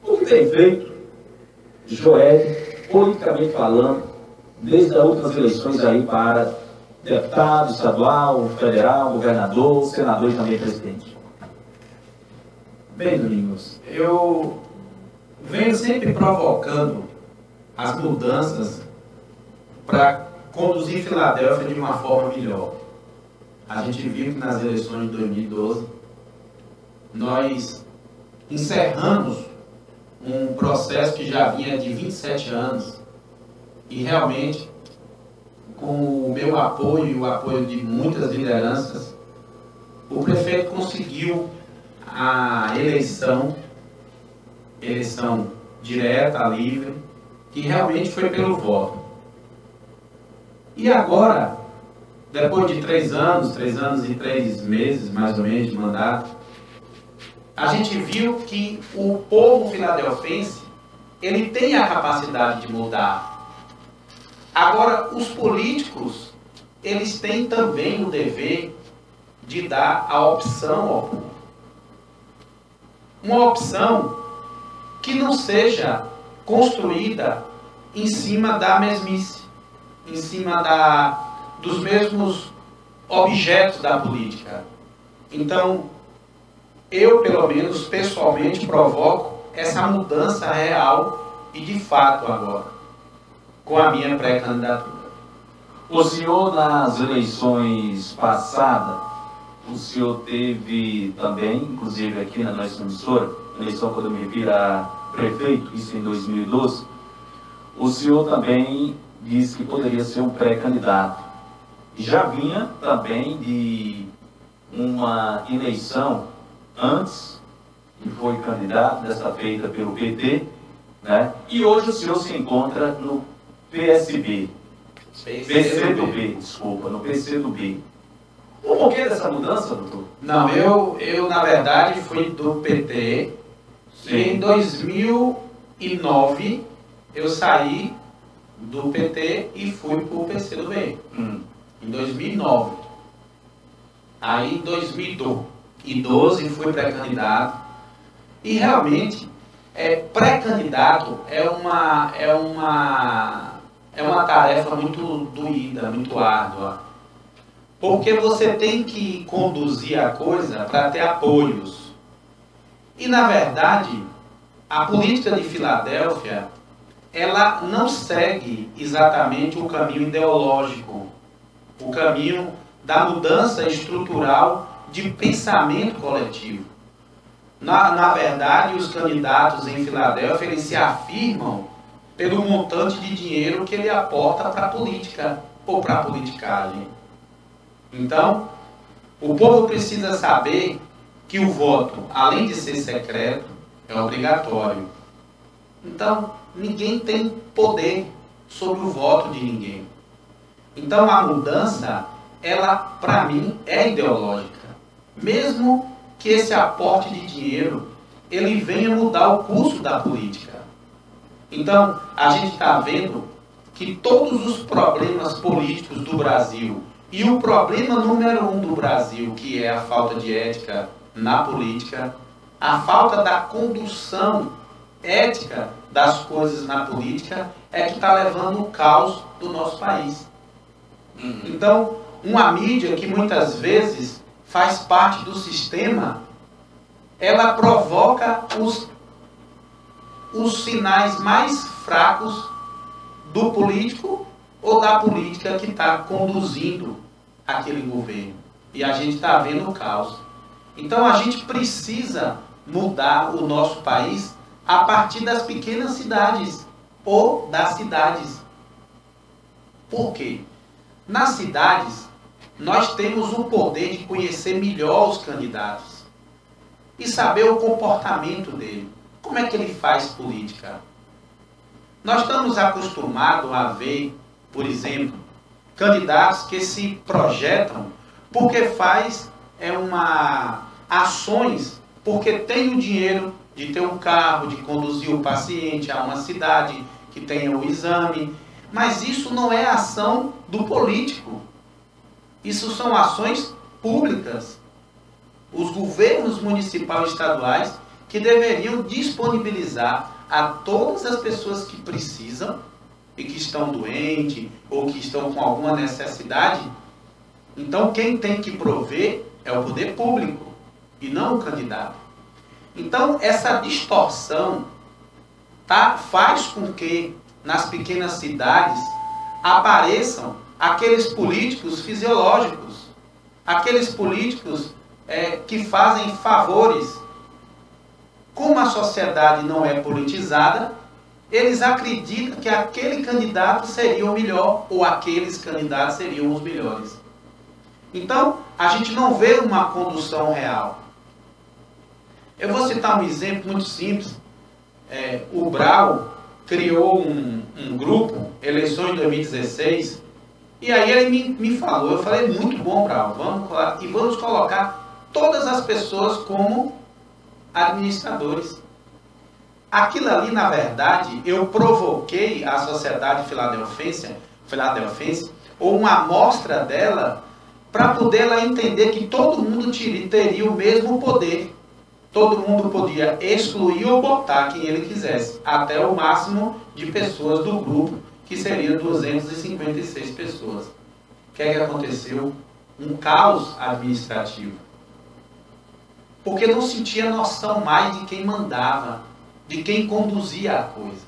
O que tem feito Joel, politicamente falando, desde as últimas eleições aí para deputado estadual, federal, governador, senador e também presidente? Bem, Domingos, eu venho sempre provocando as mudanças para conduzir Filadélfia de uma forma melhor. A gente viu que nas eleições de 2012 nós encerramos um processo que já vinha de 27 anos e realmente, com o meu apoio e o apoio de muitas lideranças, o prefeito conseguiu a eleição direta, livre, que realmente foi pelo voto. E agora, depois de 3 anos e 3 meses, mais ou menos, de mandato, a gente viu que o povo filadelfense, ele tem a capacidade de mudar. Agora, os políticos, eles têm também o dever de dar a opção ao povo. Uma opção que não seja construída em cima da mesmice, em cima dos mesmos objetos da política. Então, eu, pelo menos, pessoalmente, provoco essa mudança real e de fato agora, com a minha pré-candidatura. O senhor, nas eleições passadas, o senhor teve também, inclusive aqui na nossa emissora, eleição quando eu me refiro a prefeito, isso em 2012, o senhor também disse que poderia ser um pré-candidato. Já vinha também de uma eleição antes, que foi candidato, dessa feita pelo PT, né? E hoje o senhor se encontra no PSB. PCdoB, desculpa, no PCdoB. O porquê dessa mudança, doutor? Não, eu na verdade fui do PT. Sim. E em 2009 eu saí do PT e fui para o PCdoB. Em 2009. Aí em 2012 fui pré-candidato. E realmente, pré-candidato é uma tarefa muito doída, muito árdua. Porque você tem que conduzir a coisa para ter apoios. E, na verdade, a política de Filadélfia, ela não segue exatamente o caminho ideológico, o caminho da mudança estrutural de pensamento coletivo. Na verdade, os candidatos em Filadélfia, eles se afirmam pelo montante de dinheiro que ele aporta para a política ou para a politicagem. Então, o povo precisa saber que o voto, além de ser secreto, é obrigatório. Então, ninguém tem poder sobre o voto de ninguém. Então, a mudança, ela, para mim, é ideológica. Mesmo que esse aporte de dinheiro, ele venha mudar o curso da política. Então, a gente está vendo que todos os problemas políticos do Brasil, e o problema número 1 do Brasil, que é a falta de ética na política, a falta da condução ética das coisas na política, é que está levando o caos do nosso país. Então, uma mídia que muitas vezes faz parte do sistema, ela provoca os sinais mais fracos do político ou da política que está conduzindo aquele governo. E a gente está vendo o caos. Então a gente precisa mudar o nosso país a partir das pequenas cidades ou das cidades. Por quê? Nas cidades, nós temos o poder de conhecer melhor os candidatos e saber o comportamento dele. Como é que ele faz política? Nós estamos acostumados a ver, por exemplo, candidatos que se projetam porque faz ações, porque tem o dinheiro de ter um carro, de conduzir o paciente a uma cidade que tenha o exame. Mas isso não é ação do político. Isso são ações públicas. Os governos municipais e estaduais que deveriam disponibilizar a todas as pessoas que precisam e que estão doentes ou que estão com alguma necessidade. Então quem tem que prover é o poder público e não o candidato. Então essa distorção faz com que nas pequenas cidades apareçam aqueles políticos fisiológicos, aqueles políticos que fazem favores. Como a sociedade não é politizada, eles acreditam que aquele candidato seria o melhor ou aqueles candidatos seriam os melhores. Então, a gente não vê uma condução real. Eu vou citar um exemplo muito simples. O Brau criou um grupo, eleições de 2016, e aí ele me falou, eu falei, muito bom, Brau, vamos colocar todas as pessoas como administradores. Aquilo ali, na verdade, eu provoquei a sociedade filadelfense, ou uma amostra dela, para poder ela entender que todo mundo teria o mesmo poder. Todo mundo podia excluir ou botar quem ele quisesse, até o máximo de pessoas do grupo, que seria 256 pessoas. O que é que aconteceu? Um caos administrativo. Porque não se tinha noção mais de quem mandava, de quem conduzia a coisa.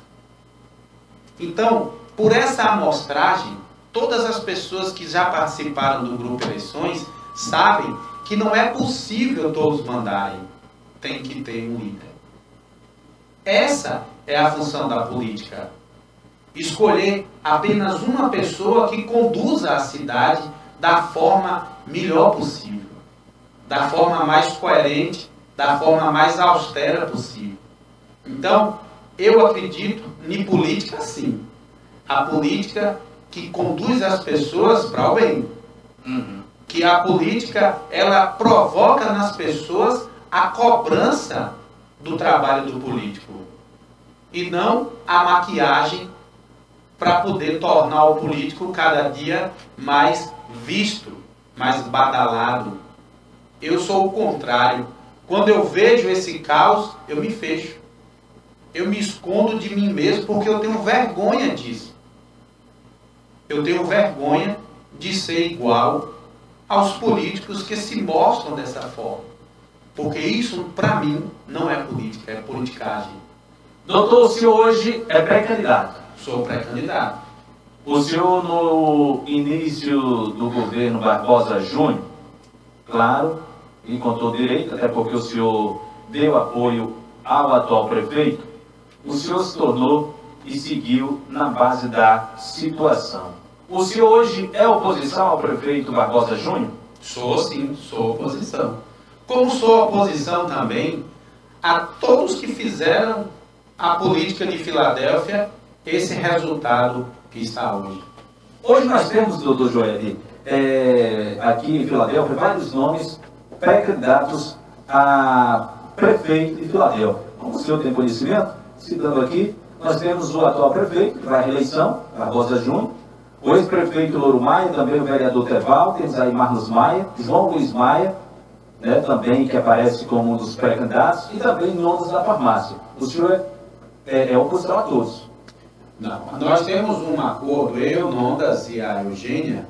Então, por essa amostragem, todas as pessoas que já participaram do grupo Eleições sabem que não é possível todos mandarem. Tem que ter um líder. Essa é a função da política. Escolher apenas uma pessoa que conduza a cidade da forma melhor possível, da forma mais coerente, da forma mais austera possível. Então, eu acredito em política sim. A política que conduz as pessoas para o bem. Que a política, ela provoca nas pessoas a cobrança do trabalho do político. E não a maquiagem para poder tornar o político cada dia mais visto, mais badalado. Eu sou o contrário. Quando eu vejo esse caos, eu me fecho. Eu me escondo de mim mesmo porque eu tenho vergonha disso. Eu tenho vergonha de ser igual aos políticos que se mostram dessa forma. Porque isso, para mim, não é política, é politicagem. Doutor, o senhor hoje é pré-candidato? Sou pré-candidato. O senhor, no início do governo Barbosa Júnior, claro, e com todo direito, até porque o senhor deu apoio ao atual prefeito, o senhor se tornou e seguiu na base da situação. O senhor hoje é oposição ao prefeito Barbosa Júnior? Sou sim, sou oposição. Como sou oposição também a todos que fizeram a política de Filadélfia esse resultado que está hoje. Hoje nós temos, doutor Joeli, aqui em Filadélfia, vários nomes pré-candidatos a prefeito de Filadélfia. Como o senhor tem conhecimento, citando aqui, nós temos o atual prefeito, que vai à reeleição, Barbosa Júnior, o ex-prefeito Louro Maia, também o vereador Teval, temos aí Marlos Maia, João Luiz Maia, né, também que aparece como um dos pré-candidatos, e também Nondas da Farmácia. O senhor é oposição a todos? Não, nós temos um acordo, eu, Nondas e a Eugênia,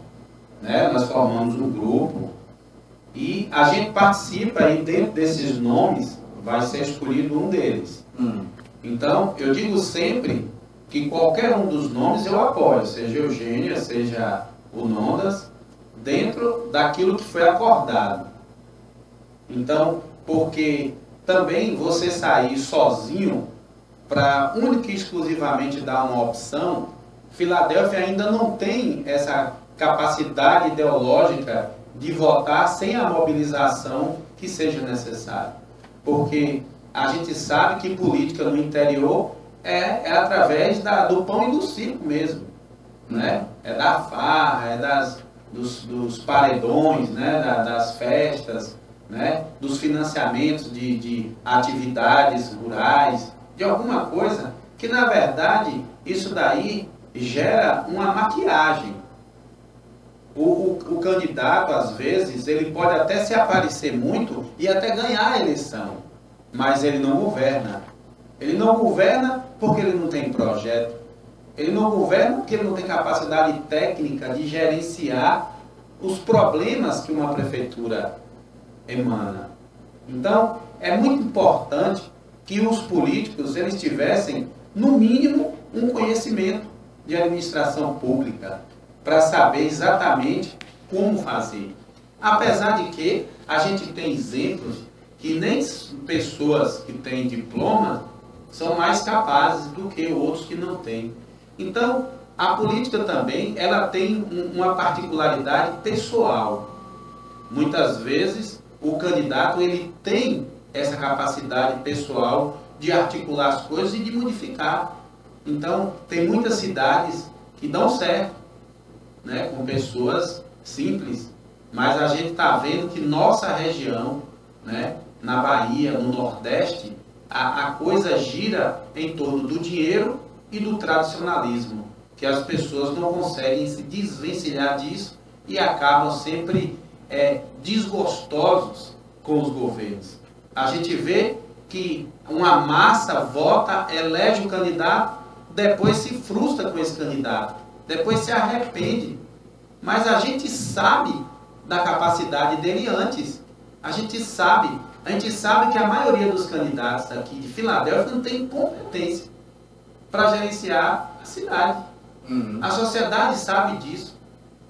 né, nós formamos um grupo e a gente participa e dentro desses nomes vai ser escolhido um deles. Então, eu digo sempre que qualquer um dos nomes eu apoio, seja Eugênia, seja o Nondas, dentro daquilo que foi acordado. Então, porque também você sair sozinho para única e exclusivamente dar uma opção, Filadélfia ainda não tem essa capacidade ideológica de votar sem a mobilização que seja necessária. Porque a gente sabe que política no interior é através do pão e do circo mesmo. Né? É da farra, dos paredões, né? Das festas, né? Dos financiamentos de atividades rurais, de alguma coisa que, na verdade, isso daí gera uma maquiagem. O candidato, às vezes, ele pode até se aparecer muito e até ganhar a eleição. mas ele não governa. Ele não governa porque ele não tem projeto. Ele não governa porque ele não tem capacidade técnica de gerenciar os problemas que uma prefeitura emana. Então, é muito importante que os políticos eles tivessem, no mínimo, um conhecimento de administração pública para saber exatamente como fazer. Apesar de que a gente tem exemplos que nem pessoas que têm diploma são mais capazes do que outros que não têm. Então, a política também, ela tem uma particularidade pessoal. Muitas vezes, o candidato, ele tem essa capacidade pessoal de articular as coisas e de modificar. Então, tem muitas cidades que dão certo, né, com pessoas simples, mas a gente está vendo que nossa região, né, na Bahia, no Nordeste, a coisa gira em torno do dinheiro e do tradicionalismo, que as pessoas não conseguem se desvencilhar disso e acabam sempre desgostosos com os governos. A gente vê que uma massa vota, elege o candidato, depois se frustra com esse candidato, depois se arrepende. Mas a gente sabe da capacidade dele antes. A gente sabe que a maioria dos candidatos aqui de Filadélfia não tem competência para gerenciar a cidade. A sociedade sabe disso.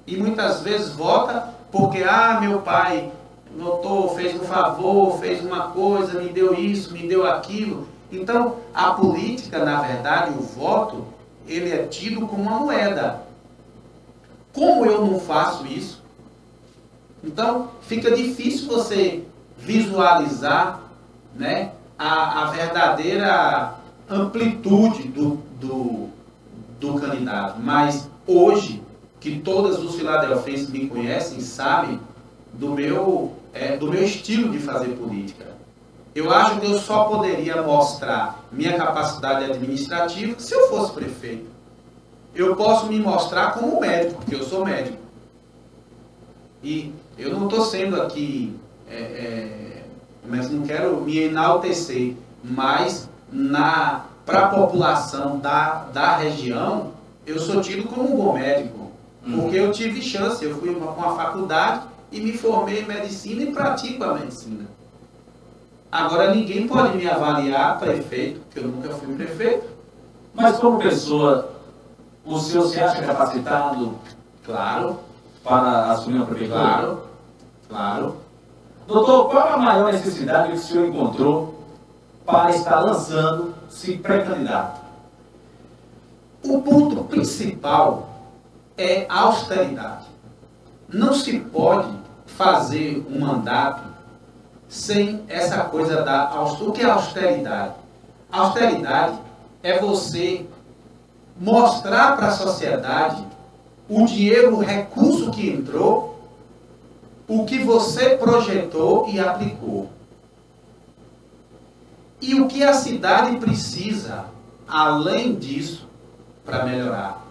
E muitas vezes vota porque, meu pai votou, fez um favor, fez uma coisa, me deu isso, me deu aquilo. Então, a política, na verdade, o voto, ele é tido como uma moeda. Como eu não faço isso? Então, fica difícil você visualizar, né, a verdadeira amplitude do candidato. Mas hoje, que todos os filadelfenses me conhecem, sabem do meu estilo de fazer política. Eu acho que eu só poderia mostrar minha capacidade administrativa se eu fosse prefeito. Eu posso me mostrar como médico, porque eu sou médico. E eu não estou sendo aqui, mas não quero me enaltecer, mas para a população da região, eu sou tido como um bom médico. Porque eu tive chance, eu fui para uma faculdade e me formei em medicina e pratico a medicina. Agora ninguém pode me avaliar prefeito, porque eu nunca fui prefeito. Mas como pessoa, o senhor se acha capacitado? Claro. Para assumir uma prefeitura? Claro. Doutor, qual a maior necessidade que o senhor encontrou para estar lançando-se pré-candidato? O ponto principal é a austeridade. Não se pode fazer um mandato sem essa coisa da austeridade. O que é austeridade? Austeridade é você mostrar para a sociedade o dinheiro, o recurso que entrou, o que você projetou e aplicou. E o que a cidade precisa, além disso, para melhorar.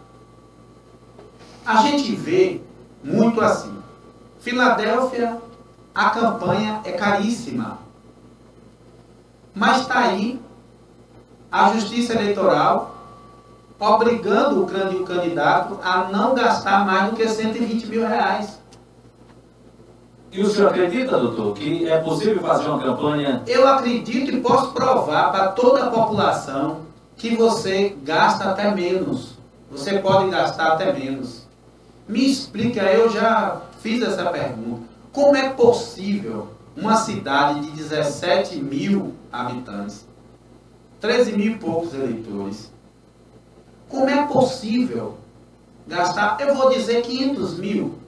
A gente vê muito assim. Filadélfia, a campanha é caríssima. Mas está aí a Justiça Eleitoral obrigando o candidato a não gastar mais do que R$120 mil. E o senhor acredita, doutor, que é possível fazer uma campanha? Eu acredito e posso provar para toda a população que você gasta até menos. Você pode gastar até menos. Me explica, eu já fiz essa pergunta. Como é possível uma cidade de 17 mil habitantes, 13 mil e poucos eleitores, como é possível gastar, eu vou dizer 500 mil?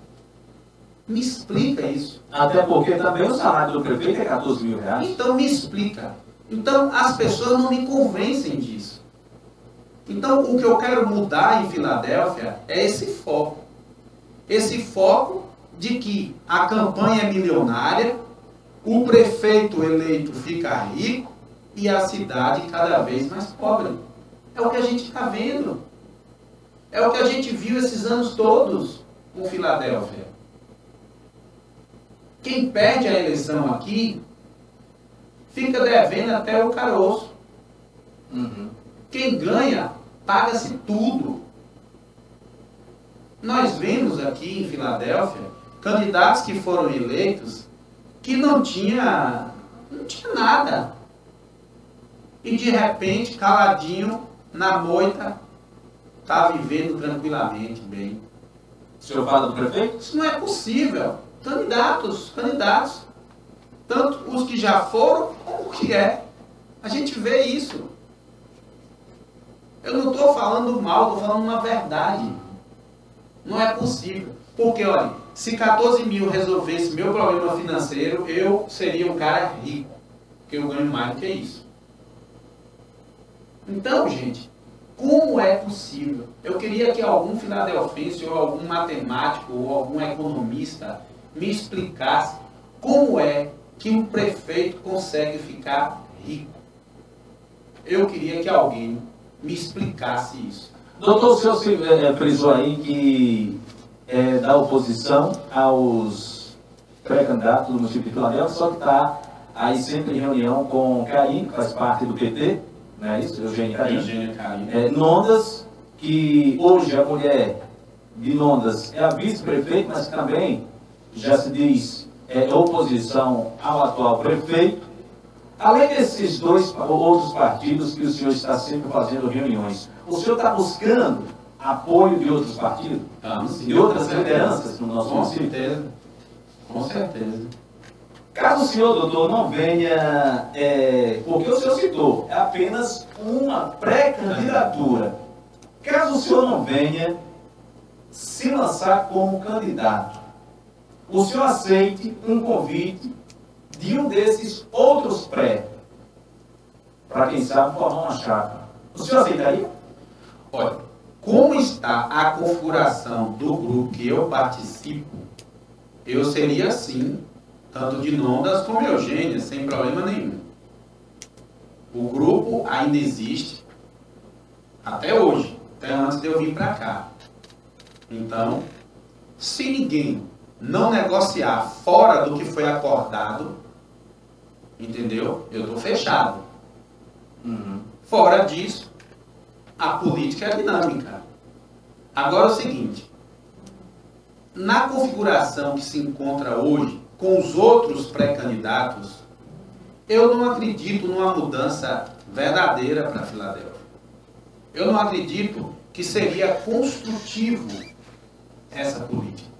Me explica isso. Até porque também o salário do prefeito é R$14 mil. Então me explica. Então as pessoas não me convencem disso. Então o que eu quero mudar em Filadélfia é esse foco. Esse foco de que a campanha é milionária, o prefeito eleito fica rico e a cidade cada vez mais pobre. É o que a gente está vendo. É o que a gente viu esses anos todos com Filadélfia. Quem perde a eleição aqui fica devendo até o caroço. Uhum. Quem ganha, paga-se tudo. Nós vemos aqui em Filadélfia candidatos que foram eleitos que não tinha nada. E de repente, caladinho, na moita, está vivendo tranquilamente, bem. O senhor fala do prefeito? Isso não é possível. Candidatos. Tanto os que já foram, como o que é. A gente vê isso. Eu não estou falando mal, estou falando uma verdade. Não é possível. Porque, olha, se 14 mil resolvesse meu problema financeiro, eu seria um cara rico. Porque eu ganho mais do que isso. Então, gente, como é possível? Eu queria que algum filadelfense, ou algum matemático, ou algum economista me explicasse como é que um prefeito consegue ficar rico. Eu queria que alguém me explicasse isso. Doutor, o senhor frisou aí que é da oposição aos pré-candidatos do município de Filadélfia, só que está aí sempre em reunião com Carim, que faz parte do PT, não é isso? Eugênio Carim. Nondas, que hoje a mulher de Nondas é a vice-prefeita, mas também já se diz oposição ao atual prefeito. Além desses dois outros partidos que o senhor está sempre fazendo reuniões, o senhor está buscando apoio de outros partidos? De outras lideranças no nosso município? Com certeza. Caso o senhor, doutor, não venha, porque o senhor citou, é apenas uma pré-candidatura. Caso o senhor não venha se lançar como candidato, o senhor aceite um convite de um desses outros pré, para quem sabe formar uma chapa. O senhor aceitaria? Olha, como está a configuração do grupo que eu participo, eu seria sim, tanto de Nondas como Eugênia, sem problema nenhum. O grupo ainda existe até hoje, até antes de eu vir para cá. Então, se ninguém não negociar fora do que foi acordado, entendeu? Eu estou fechado. Fora disso, a política é dinâmica. Agora é o seguinte, na configuração que se encontra hoje, com os outros pré-candidatos, eu não acredito numa mudança verdadeira para Filadélfia. Eu não acredito que seria construtivo essa política.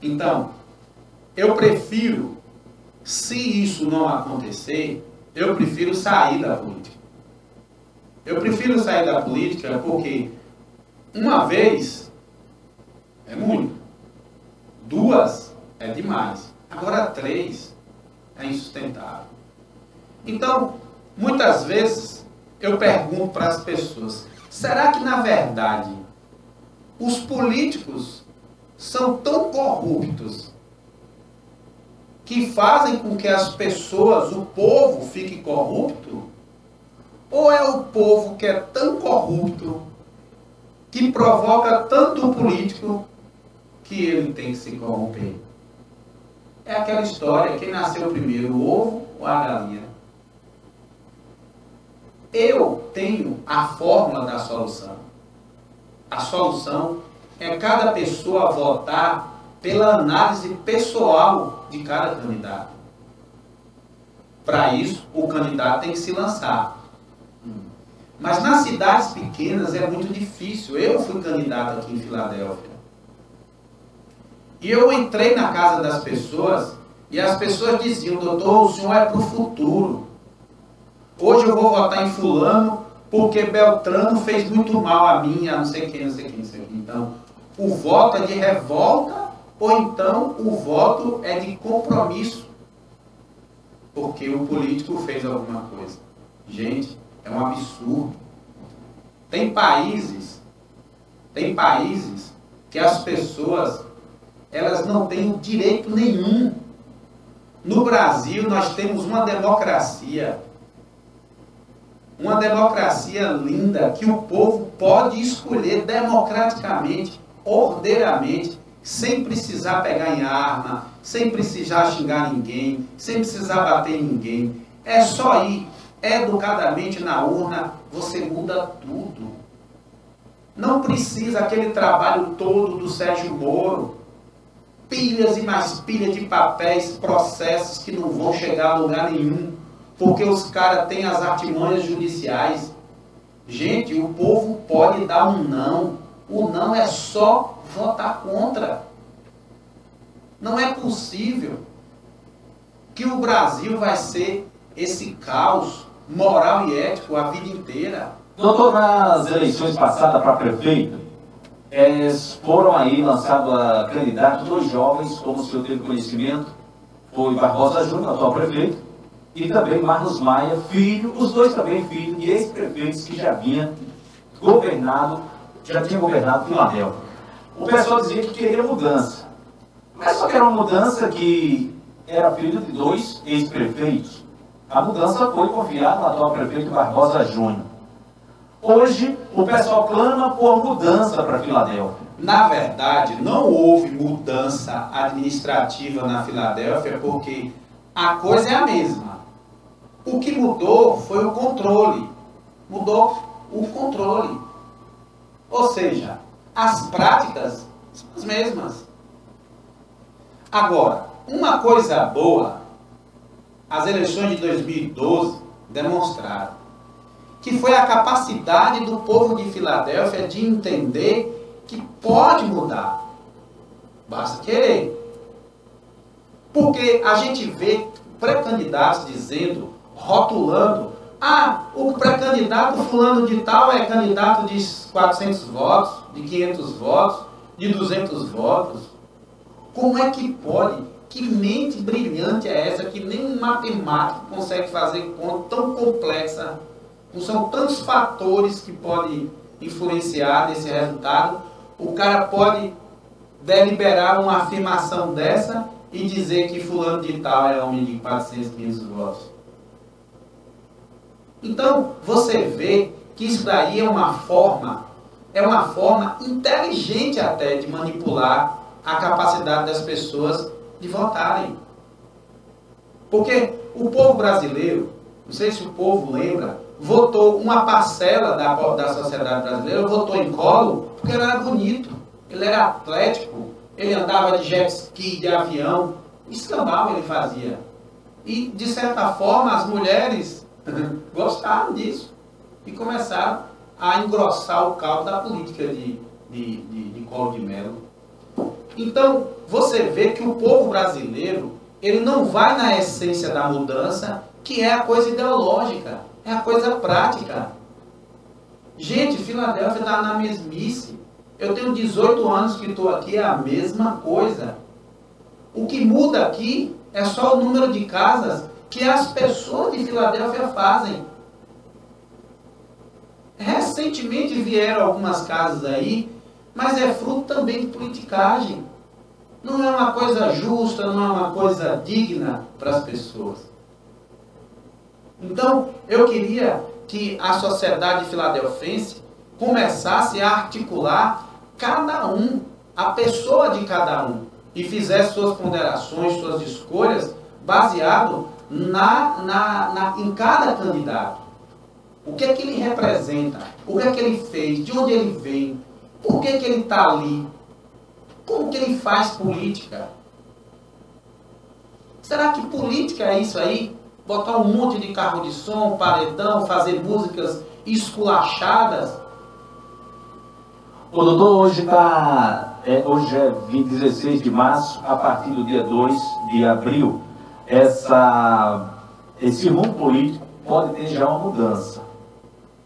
Então, eu prefiro, se isso não acontecer, eu prefiro sair da política. Eu prefiro sair da política porque uma vez é muito, duas é demais, agora três é insustentável. Então, muitas vezes eu pergunto para as pessoas, será que na verdade os políticos são tão corruptos que fazem com que as pessoas, o povo, fique corrupto? Ou é o povo que é tão corrupto que provoca tanto o político que ele tem que se corromper? É aquela história, quem nasceu primeiro, o ovo ou a galinha? Eu tenho a fórmula da solução. A solução é cada pessoa votar pela análise pessoal de cada candidato. Para isso, o candidato tem que se lançar. Mas nas cidades pequenas é muito difícil. Eu fui candidato aqui em Filadélfia. E eu entrei na casa das pessoas e as pessoas diziam, doutor, o senhor é para o futuro. Hoje eu vou votar em fulano porque Beltrano fez muito mal a mim, a não sei quem, não sei quem, não sei quem. Então, o voto é de revolta ou então o voto é de compromisso. Porque o político fez alguma coisa. Gente, é um absurdo. Tem países que as pessoas, elas não têm direito nenhum. No Brasil, nós temos uma democracia linda, que o povo pode escolher democraticamente, ordeiramente, sem precisar pegar em arma, sem precisar xingar ninguém, sem precisar bater em ninguém. É só ir educadamente na urna, você muda tudo. Não precisa aquele trabalho todo do Sérgio Moro. Pilhas e mais pilhas de papéis, processos que não vão chegar a lugar nenhum, porque os caras têm as artimanhas judiciais. Gente, o povo pode dar um não. O não é só votar contra. Não é possível que o Brasil vai ser esse caos moral e ético a vida inteira. Doutor, nas eleições passadas para prefeito, foram aí lançados a candidato dois jovens, como o senhor teve conhecimento, foi Barbosa Júnior, atual prefeito, e também Marlos Maia, filho, os dois também filhos de ex-prefeitos que já tinham governado Filadélfia. O pessoal dizia que queria mudança, mas só que era uma mudança que era filho de dois ex-prefeitos. A mudança foi confiada no atual prefeito Barbosa Júnior. Hoje, o pessoal clama por mudança para Filadélfia. Na verdade, não houve mudança administrativa na Filadélfia, porque a coisa é a mesma. O que mudou foi o controle. Mudou o controle. Ou seja, as práticas são as mesmas. Agora, uma coisa boa, as eleições de 2012 demonstraram que foi a capacidade do povo de Filadélfia de entender que pode mudar. Basta querer. Porque a gente vê pré-candidatos dizendo, rotulando, o pré-candidato fulano de tal é candidato de 400 votos, de 500 votos, de 200 votos. Como é que pode? Que mente brilhante é essa que nem um matemático consegue fazer conta tão complexa? São tantos fatores que podem influenciar nesse resultado. O cara pode deliberar uma afirmação dessa e dizer que fulano de tal é homem de 400, 500 votos. Então, você vê que isso daí é uma forma inteligente até de manipular a capacidade das pessoas de votarem. Porque o povo brasileiro, não sei se o povo lembra, votou uma parcela da sociedade brasileira, votou em Collor porque ele era bonito, ele era atlético, ele andava de jet ski, de avião, escambau ele fazia. E, de certa forma, as mulheres gostaram disso e começaram a engrossar o caldo da política de Collor de Mello. Então, você vê que o povo brasileiro, ele não vai na essência da mudança, que é a coisa ideológica, é a coisa prática. Gente, Filadélfia está na mesmice. Eu tenho 18 anos que estou aqui, é a mesma coisa. O que muda aqui é só o número de casas que as pessoas de Filadélfia fazem. Recentemente vieram algumas casas aí, mas é fruto também de politicagem. Não é uma coisa justa, não é uma coisa digna para as pessoas. Então, eu queria que a sociedade filadelfense começasse a articular cada um, a pessoa de cada um, e fizesse suas ponderações, suas escolhas, baseado em cada candidato. O que é que ele representa? O que é que ele fez? De onde ele vem? Por que ele está ali? Como que ele faz política? Será que política é isso aí? Botar um monte de carro de som, paredão, fazer músicas esculachadas? O doutor, hoje é 16 de março, a partir do dia 2 de abril, esse rumo político pode ter já uma mudança,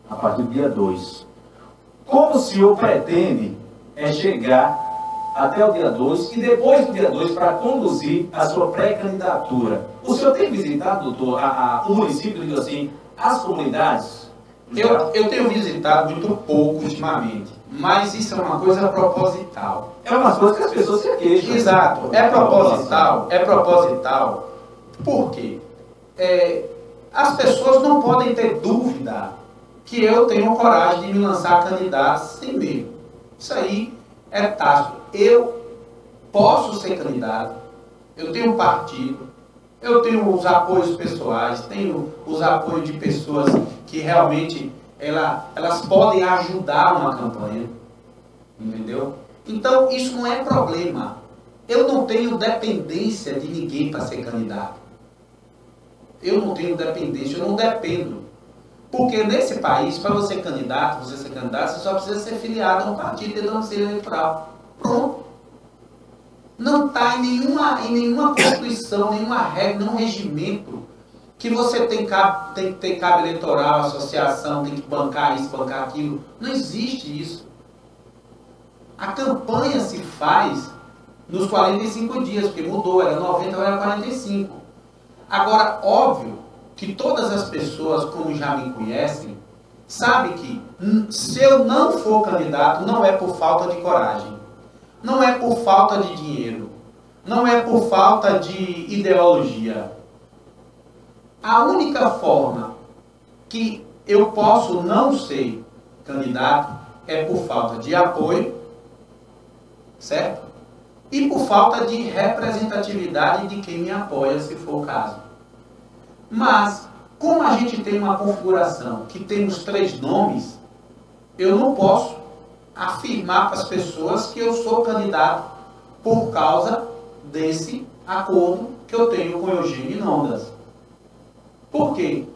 a partir do dia 2. Como o senhor pretende chegar até o dia 2 e depois do dia 2 para conduzir a sua pré-candidatura? O senhor tem visitado, doutor, o município, digo assim, as comunidades? Eu tenho visitado muito pouco ultimamente, mas isso é uma coisa proposital. É uma coisa que as pessoas se queixam. Exato, é proposital. Por quê? As pessoas não podem ter dúvida que eu tenho coragem de me lançar candidato sem medo. Isso aí é tácito. Eu posso ser candidato, eu tenho um partido, Eu tenho os apoios pessoais, tenho os apoios de pessoas que realmente elas podem ajudar uma campanha, entendeu? Então isso não é problema. Eu não tenho dependência de ninguém para ser candidato. Eu não tenho dependência, eu não dependo. Porque nesse país, para você ser candidato, você só precisa ser filiado a um partido de domicílio eleitoral. Pronto. Não está em nenhuma constituição, nenhuma regra, nenhum regimento que você tem que ter cabo eleitoral, associação, tem que bancar isso, bancar aquilo. Não existe isso. A campanha se faz nos 45 dias, porque mudou, era 90, agora era 45. Agora, óbvio que todas as pessoas, como já me conhecem, sabem que se eu não for candidato, não é por falta de coragem, não é por falta de dinheiro, não é por falta de ideologia. A única forma que eu posso não ser candidato é por falta de apoio, certo? E por falta de representatividade de quem me apoia, se for o caso. Mas, como a gente tem uma configuração que temos 3 nomes, eu não posso afirmar para as pessoas que eu sou candidato por causa desse acordo que eu tenho com Eugênio Nondas. Por quê?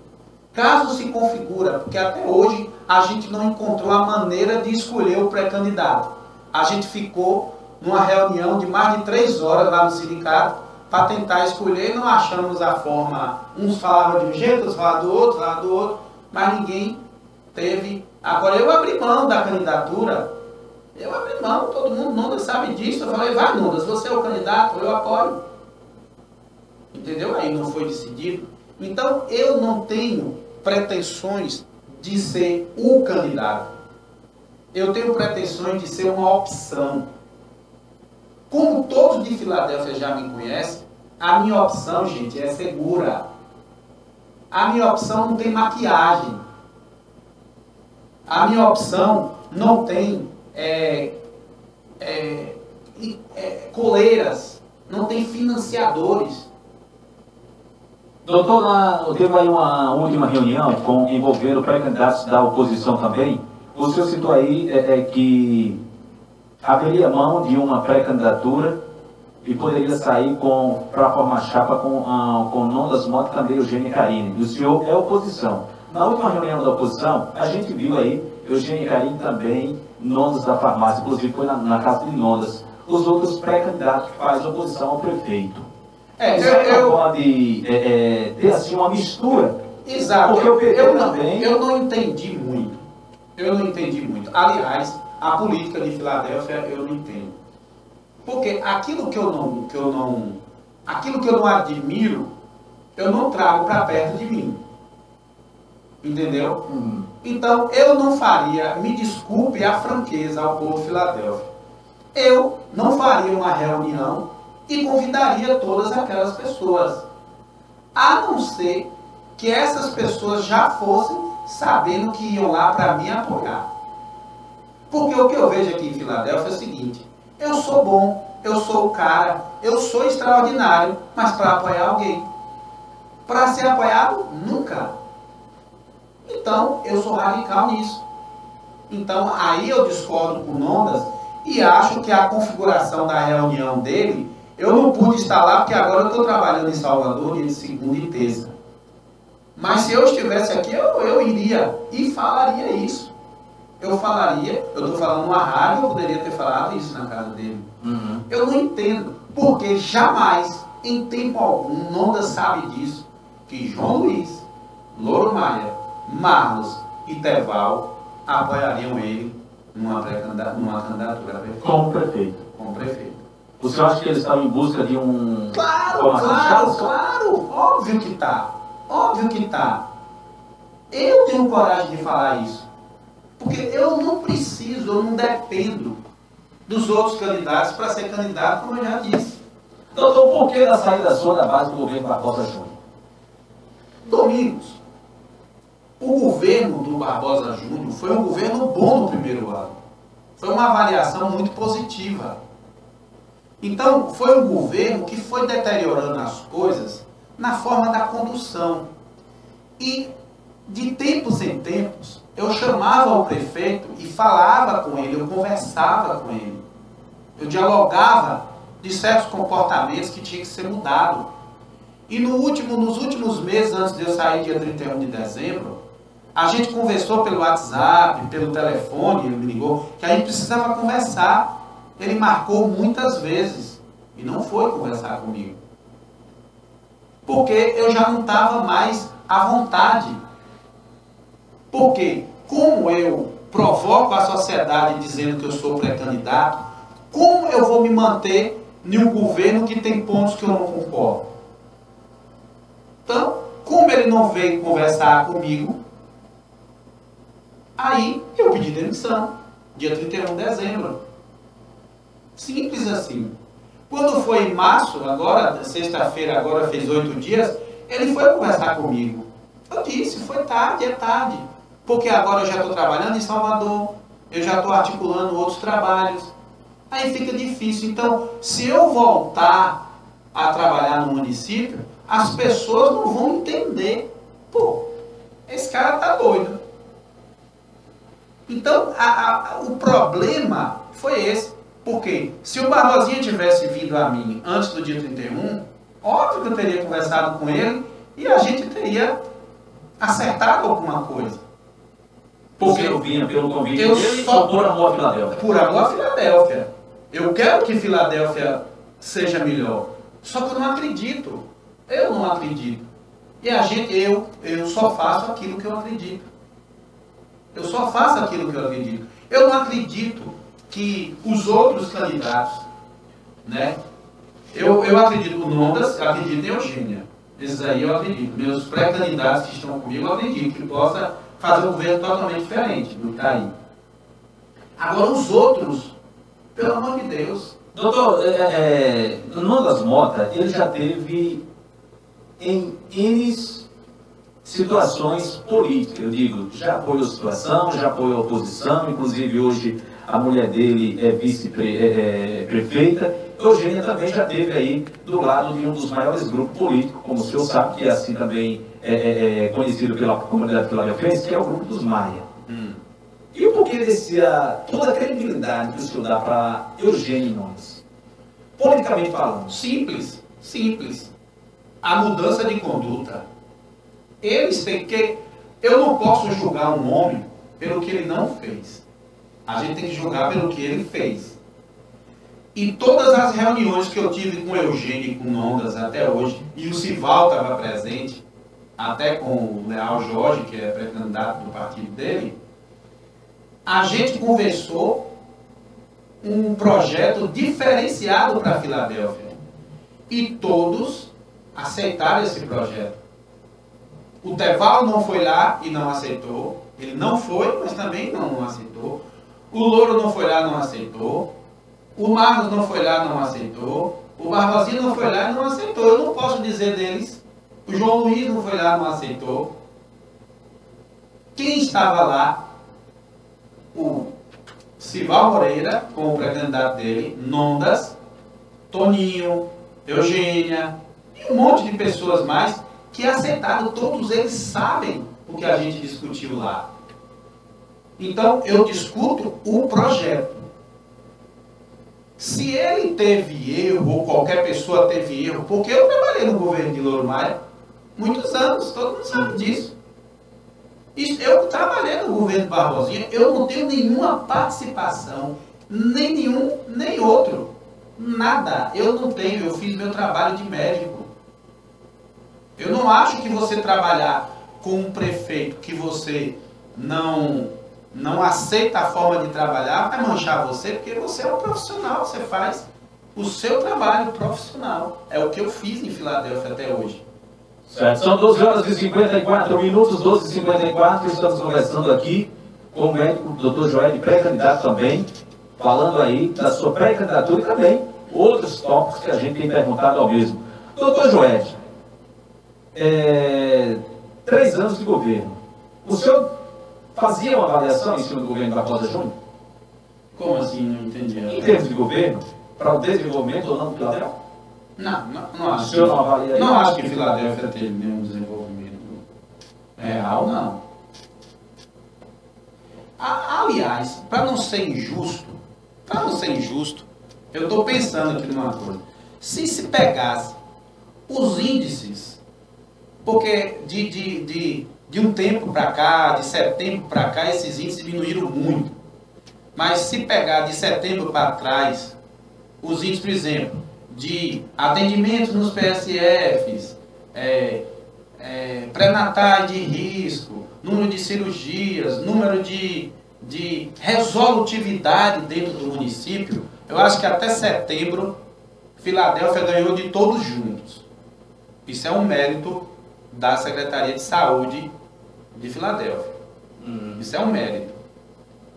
Caso se configura, porque até hoje a gente não encontrou a maneira de escolher o pré-candidato. A gente ficou numa reunião de mais de 3 horas lá no sindicato para tentar escolher e não achamos a forma. Uns falavam de um jeito, outros falavam do outro, mas ninguém teve. Agora eu abri mão da candidatura, eu abri mão, todo mundo, Nondas sabe disso. Eu falei, vai Nondas, você é o candidato, eu apoio. Entendeu? Aí não foi decidido. Então eu não tenho pretensões de ser o candidato. Eu tenho pretensões de ser uma opção. Como todos de Filadélfia já me conhecem, a minha opção, gente, é segura. A minha opção não tem maquiagem. A minha opção não tem coleiras, não tem financiadores. Doutor, teve aí uma última reunião envolvendo pré-candidatos da oposição também. O senhor citou aí que haveria mão de uma pré-candidatura e poderia sair para formar chapa com Nondas Mota e também Eugênio Carini. E o senhor é oposição. Na última reunião da oposição, a gente viu aí Eugênio Carini também, Nondas da farmácia, inclusive foi na casa de Nondas. Os outros pré-candidatos que fazem oposição ao prefeito. Pode ter assim uma mistura. Exato. Porque o PT também... Eu não entendi muito. Aliás, a política de Filadélfia eu não entendo. Porque aquilo que eu não admiro, eu não trago para perto de mim. Entendeu? Então, eu não faria, me desculpe a franqueza ao povo de Filadélfia, eu não faria uma reunião e convidaria todas aquelas pessoas. A não ser que essas pessoas já fossem sabendo que iam lá para me apoiar. Porque o que eu vejo aqui em Filadélfia é o seguinte: eu sou bom, eu sou o cara, eu sou extraordinário, mas para apoiar alguém. Para ser apoiado, nunca. Então, eu sou radical nisso. Então, aí eu discordo com o Nondas e acho que a configuração da reunião dele, eu não pude estar lá porque agora eu estou trabalhando em Salvador de segunda e terça. Mas se eu estivesse aqui, eu iria e falaria isso. Eu estou falando numa rádio, eu poderia ter falado isso na casa dele. Eu não entendo, porque jamais, em tempo algum, Nondas sabe disso, que João Luiz, Louro Maia, Marlos e Teval apoiariam ele numa candidatura a prefeito. Como prefeito. Como prefeito. O senhor acha que eles estavam em busca de um... Claro, óbvio que está. Óbvio que está. Eu tenho coragem de falar isso. Porque eu não preciso, eu não dependo dos outros candidatos para ser candidato, como eu já disse. Doutor, por que da saída sua da base do governo Barbosa Júnior? Domingos, o governo do Barbosa Júnior foi um governo bom no primeiro ano. Foi uma avaliação muito positiva. Então, foi um governo que foi deteriorando as coisas na forma da condução. E, de tempos em tempos, eu chamava o prefeito e falava com ele, eu conversava com ele. Eu dialogava de certos comportamentos que tinham que ser mudados. E nos últimos meses, antes de eu sair, dia 31 de dezembro, a gente conversou pelo WhatsApp, pelo telefone, ele me ligou, que a gente precisava conversar. Ele marcou muitas vezes e não foi conversar comigo. Porque eu já não estava mais à vontade. Porque, como eu provoco a sociedade dizendo que eu sou pré-candidato, como eu vou me manter em um governo que tem pontos que eu não concordo? Então, como ele não veio conversar comigo, aí eu pedi demissão, dia 31 de dezembro. Simples assim. Quando foi em março, agora, sexta-feira, agora fez 8 dias, ele foi conversar comigo. Eu disse, foi tarde, é tarde. Porque agora eu já estou trabalhando em Salvador, eu já estou articulando outros trabalhos. Aí fica difícil. Então, se eu voltar a trabalhar no município, as pessoas não vão entender. Pô, esse cara tá doido. Então, o problema foi esse. Porque se o Barbosinha tivesse vindo a mim antes do dia 31, óbvio que eu teria conversado com ele e a gente teria acertado alguma coisa. Porque eu vinha pelo convite dele ou por amor a Filadélfia? Por amor a Filadélfia. Eu quero que Filadélfia seja melhor. Só que eu não acredito. Eu não acredito. E eu só faço aquilo que eu acredito. Eu só faço aquilo que eu acredito. Eu não acredito que os outros candidatos, né? Eu acredito no Nondas, eu acredito em Eugênia. Esses aí eu acredito. Meus pré-candidatos que estão comigo, eu acredito que possa fazer um governo totalmente diferente do que está aí. Agora os outros, pelo amor de Deus. Doutor, o Nondas Mota, ele já teve em N situações políticas, eu digo, já apoiou a situação, já apoiou a oposição, inclusive hoje a mulher dele é vice-prefeita. Eugênia também já esteve aí do lado de um dos maiores grupos políticos, como o senhor sabe, que é assim também conhecido pela comunidade filadelfense, que é o grupo dos Maia. E o porquê toda a credibilidade que o senhor dá para Eugênia Nunes? Politicamente falando. Simples. A mudança de conduta. Eles têm que... Eu não posso julgar um homem pelo que ele não fez. A gente tem que julgar pelo que ele fez. E todas as reuniões que eu tive com o Eugênio e com o Nondas até hoje, e o Sival estava presente, até com o Leal Jorge, que é pré-candidato do partido dele, a gente conversou um projeto diferenciado para a Filadélfia. E todos aceitaram esse projeto. O Teval não foi lá e não aceitou. Ele não foi, mas também não aceitou. O Louro não foi lá e não aceitou. O Marcos não foi lá e não aceitou. O Barbosinha não foi lá e não aceitou. Eu não posso dizer deles. O João Luiz não foi lá e não aceitou. Quem estava lá? O Sival Moreira, com o pré-candidato dele, Nondas, Toninho, Eugênia, e um monte de pessoas mais que aceitaram. Todos eles sabem o que a gente discutiu lá. Então, eu discuto o projeto. Se ele teve erro, ou qualquer pessoa teve erro, porque eu trabalhei no governo de Louro Maia muitos anos, todo mundo sabe disso. Eu trabalhei no governo Barbosinha, eu não tenho nenhuma participação, nem nenhum, nem outro. Nada, eu não tenho, eu fiz meu trabalho de médico. Eu não acho que você trabalhar com um prefeito que você não aceita a forma de trabalhar vai manchar você, porque você é um profissional, você faz o seu trabalho profissional. É o que eu fiz em Filadélfia até hoje. Certo. São 12 horas e 54 minutos, 12h54, estamos conversando aqui com o médico Dr. Joel, pré-candidato também, falando aí da sua pré-candidatura e também outros tópicos que a gente tem perguntado ao mesmo. Dr. Joel, 3 anos de governo, o senhor fazia uma avaliação em cima do governo Barbosa Júnior? Como assim? Não entendi. Em termos de governo, para o desenvolvimento ou não do Filadélfia? Não acho. O senhor não avalia Não isso? acho que Filadélfia teve nenhum desenvolvimento real, não. Aliás, para não ser injusto, eu estou pensando aqui numa coisa. Se pegasse os índices, porque de um tempo para cá, de setembro para cá, esses índices diminuíram muito. Mas se pegar de setembro para trás, os índices, por exemplo, de atendimento nos PSFs, pré-natais de risco, número de cirurgias, número de resolutividade dentro do município, eu acho que até setembro, Filadélfia ganhou de todos juntos. Isso é um mérito da Secretaria de Saúde de Filadélfia. Isso é um mérito.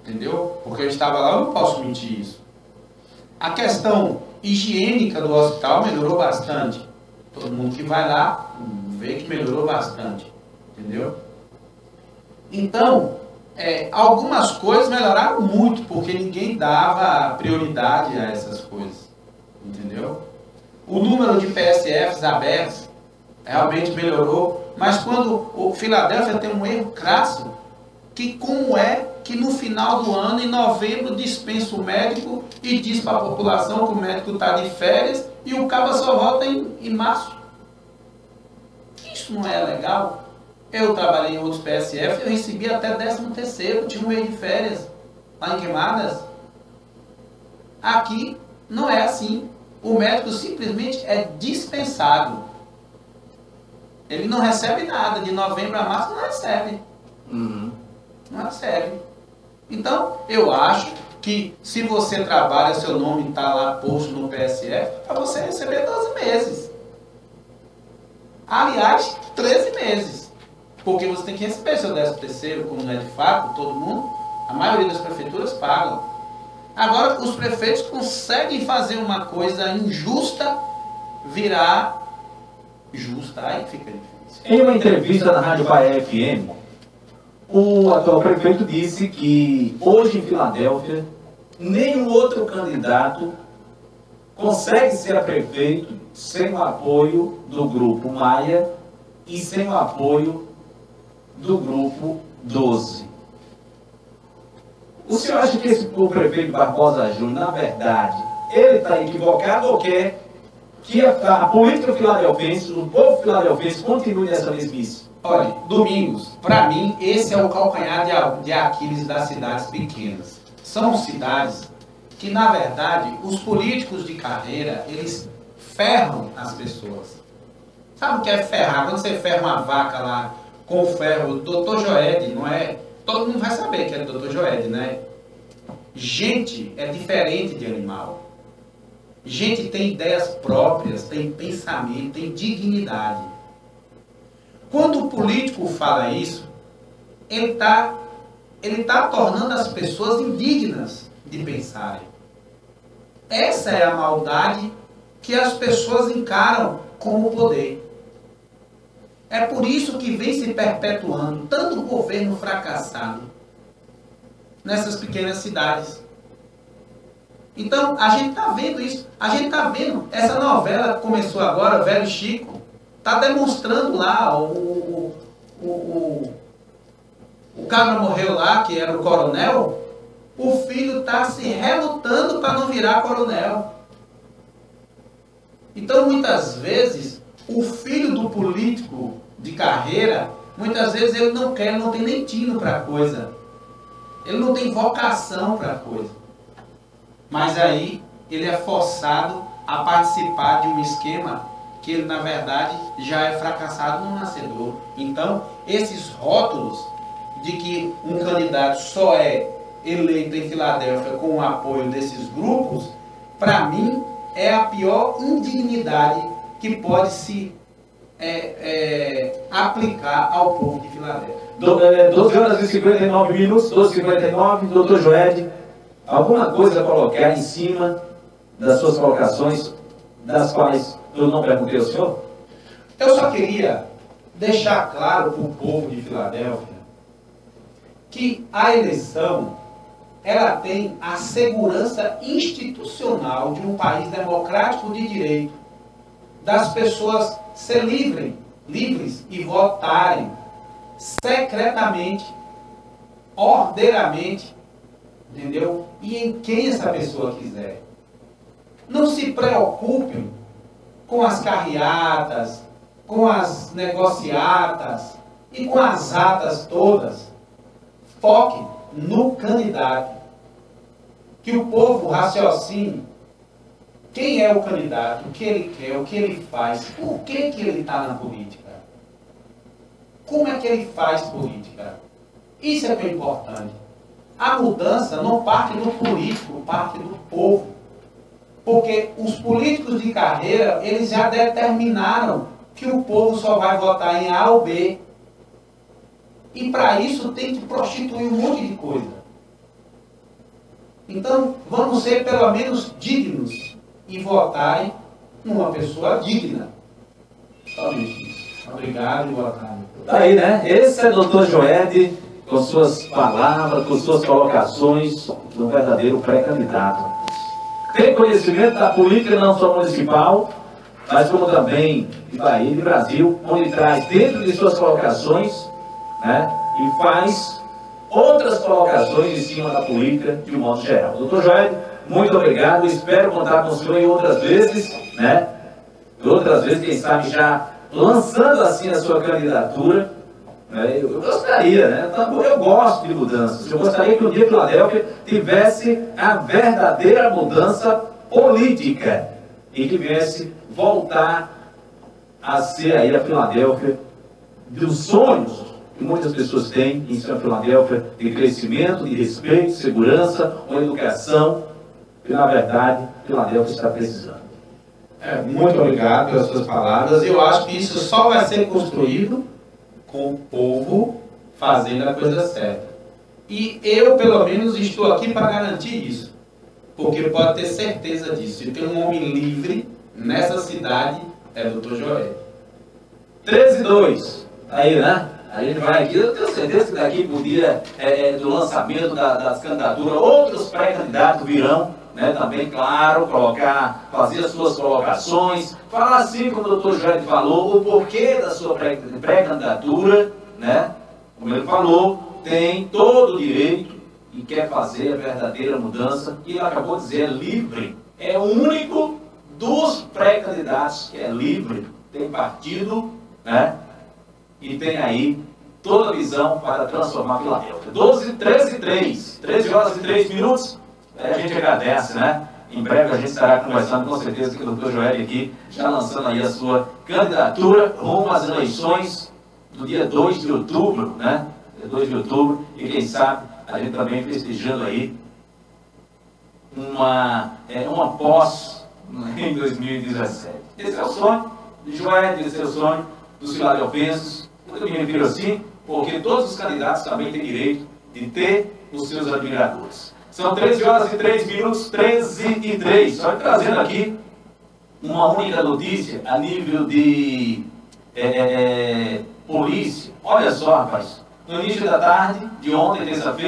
Entendeu? Porque eu estava lá, eu não posso mentir isso. A questão higiênica do hospital melhorou bastante. Todo mundo que vai lá vê que melhorou bastante. Entendeu? Então, algumas coisas melhoraram muito, porque ninguém dava prioridade a essas coisas. Entendeu? O número de PSFs abertos realmente melhorou, mas quando o Filadélfia tem um erro crasso, que como é que no final do ano, em novembro, dispensa o médico e diz para a população que o médico está de férias e o cabo só volta em março. Isso não é legal. Eu trabalhei em outros PSF, eu recebi até 13º, tinha um mês de férias lá em Queimadas. Aqui não é assim. O médico simplesmente é dispensado. Ele não recebe nada, de novembro a março não recebe. Não recebe. Então, eu acho que se você trabalha, seu nome está lá posto no PSF, para você receber 12 meses. Aliás, 13 meses. Porque você tem que receber seu 13º, como não é de fato, todo mundo, a maioria das prefeituras pagam. Agora, os prefeitos conseguem fazer uma coisa injusta virar justa. Aí fica difícil. Em uma entrevista na Rádio Bahia FM, o atual prefeito disse que hoje em Filadélfia, nenhum outro candidato consegue ser prefeito sem o apoio do Grupo Maia e sem o apoio do Grupo 12. O senhor acha que o prefeito Barbosa Júnior, na verdade, ele está equivocado ou quer que a política filadelfense, o povo filadelfense, continue nessa mesmice? Olha, Domingos, para mim, esse é o calcanhar de Aquiles das cidades pequenas. São cidades que, na verdade, os políticos de carreira, eles ferram as pessoas. Sabe o que é ferrar? Quando você ferra uma vaca lá com o ferro, Dr. Joed, não é? Todo mundo vai saber que é Dr. Joed, né? Gente é diferente de animal. Gente tem ideias próprias, tem pensamento, tem dignidade. Quando o político fala isso, ele tá tornando as pessoas indignas de pensarem. Essa é a maldade que as pessoas encaram como poder. É por isso que vem se perpetuando tanto governo fracassado nessas pequenas cidades. Então, a gente está vendo isso. A gente está vendo. Essa novela que começou agora, Velho Chico, está demonstrando lá o cara morreu lá, que era o coronel, o filho está se relutando para não virar coronel. Então, muitas vezes, o filho do político de carreira, muitas vezes ele não quer, não tem nem tino para a coisa. Ele não tem vocação para a coisa. Mas aí, ele é forçado a participar de um esquema que ele, na verdade, já é fracassado no nascedor. Então, esses rótulos de que um candidato só é eleito em Filadélfia com o apoio desses grupos, para mim, é a pior indignidade que pode se aplicar ao povo de Filadélfia. 12 horas e 59 minutos, 12h59, doutor Joed, alguma coisa a colocar em cima das suas colocações, das quais eu não perguntei ao senhor? Eu só queria deixar claro para o povo de Filadélfia que a eleição, ela tem a segurança institucional de um país democrático de direito. das pessoas ser livres e votarem secretamente, ordeiramente, entendeu? E em quem essa pessoa quiser. Não se preocupem com as carreatas, com as negociatas e com as atas todas. Foque no candidato. Que o povo raciocine quem é o candidato, o que ele quer, o que ele faz, por que ele está na política. Como é que ele faz política? Isso é bem importante. A mudança não parte do político, parte do povo. Porque os políticos de carreira, eles já determinaram que o povo só vai votar em A ou B. E para isso tem que prostituir um monte de coisa. Então, vamos ser pelo menos dignos e votarem numa pessoa digna. Somente isso. Obrigado e boa tarde. Aí, né? Esse é o Dr. Joed, com suas palavras, com suas colocações, um verdadeiro pré-candidato. Tem conhecimento da política não só municipal, mas como também de Bahia e de Brasil, onde traz dentro de suas colocações, né, e faz outras colocações em cima da política de um modo geral. Doutor Joed, muito obrigado, espero contar com o senhor em outras vezes, né? Outras vezes, quem sabe já lançando assim a sua candidatura, né? Eu gostaria, né? Eu gosto de mudanças. Eu gostaria que um dia Filadélfia tivesse a verdadeira mudança política e que viesse voltar a ser aí a Filadélfia dos sonhos que muitas pessoas têm em ser uma Filadélfia de crescimento, de respeito, segurança, uma educação que na verdade Filadélfia está precisando. Muito obrigado pelas suas palavras. Eu acho que isso só vai ser construído com o povo fazendo a coisa certa. E eu, pelo menos, estou aqui para garantir isso. Porque pode ter certeza disso. Se tem um homem livre nessa cidade, é o Dr. Joed. 13-2. Aí, né? A gente vai aqui, eu tenho certeza que daqui por dia do lançamento das candidaturas, outros pré-candidatos virão, né, também, claro, fazer as suas colocações, falar assim como o Dr. Joed falou, o porquê da sua pré-candidatura, né? Como ele falou, tem todo o direito e quer fazer a verdadeira mudança, e ele acabou de dizer, é livre, é o único dos pré-candidatos que é livre, tem partido, né? E tem aí toda a visão para transformar a Filadélfia. 13 horas e 3 minutos. A gente agradece, né? Em breve a gente estará conversando com certeza com o Dr. Joed aqui, já lançando aí a sua candidatura rumo às eleições do dia 2 de outubro, né? Dia 2 de outubro, e quem sabe a gente também festejando aí uma posse em 2017. Esse é o sonho de Joed, esse é o sonho dos filadelfenses. Eu me refiro assim, porque todos os candidatos também têm direito de ter os seus admiradores. São 13 horas e 3 minutos, 13 e 3. Só trazendo aqui uma única notícia a nível de polícia. Olha só, rapaz, no início da tarde de ontem, terça-feira,